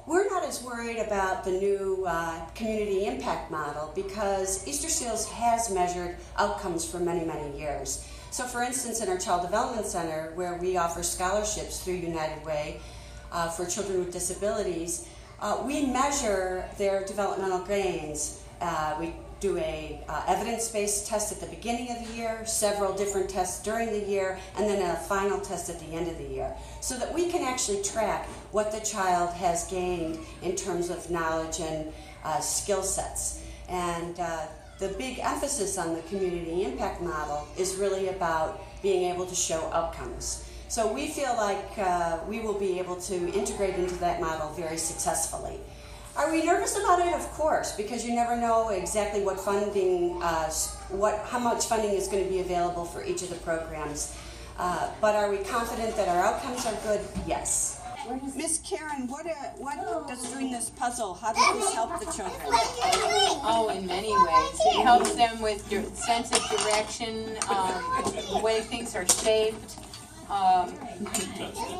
We're not as worried about the new community impact model because Easter Seals has measured outcomes for many, many years. So for instance, in our Child Development Center, where we offer scholarships through United Way for children with disabilities, we measure their developmental gains. We do a evidence-based test at the beginning of the year, several different tests during the year, and then a final test at the end of the year, so that we can actually track what the child has gained in terms of knowledge and skill sets. And the big emphasis on the community impact model is really about being able to show outcomes. So we feel like we will be able to integrate into that model very successfully. Are we nervous about it? Of course, because you never know exactly what funding, how much funding is going to be available for each of the programs. But are we confident that our outcomes are good? Yes. Miss Karen, what does doing this puzzle, how does this help the children? Oh, in many ways. It helps them with your sense of direction, the way things are shaped.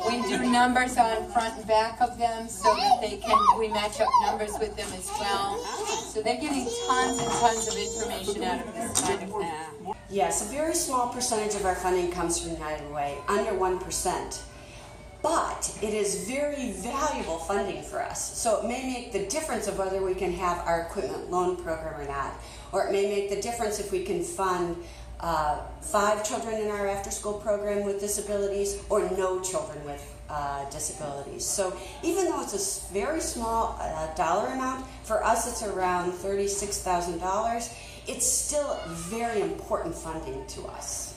We do numbers on front and back of them so that we match up numbers with them as well. So they're getting tons and tons of information out of this kind of thing. Yes, a very small percentage of our funding comes from United Way, under 1%. But it is very valuable funding for us. So it may make the difference of whether we can have our equipment loan program or not. Or it may make the difference if we can fund 5 children in our after-school program with disabilities or no children with disabilities. So even though it's a very small dollar amount, for us it's around $36,000, it's still very important funding to us.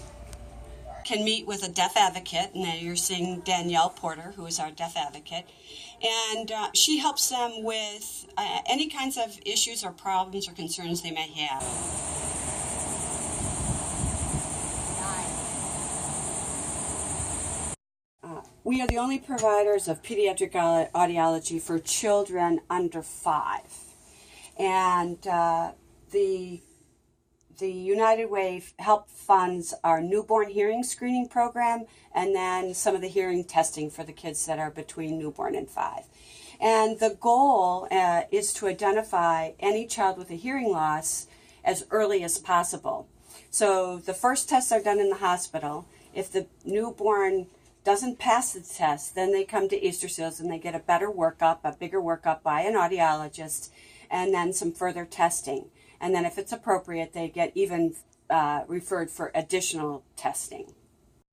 Can meet with a deaf advocate, and then you're seeing Danielle Porter, who is our deaf advocate, and she helps them with any kinds of issues or problems or concerns they may have. We are the only providers of pediatric audiology for children under 5. And the United Way help funds our newborn hearing screening program and then some of the hearing testing for the kids that are between newborn and 5. And the goal is to identify any child with a hearing loss as early as possible. So the first tests are done in the hospital. If the newborn doesn't pass the test, then they come to Easter Seals and they get a better workup, a bigger workup by an audiologist, and then some further testing. And then if it's appropriate, they get even referred for additional testing.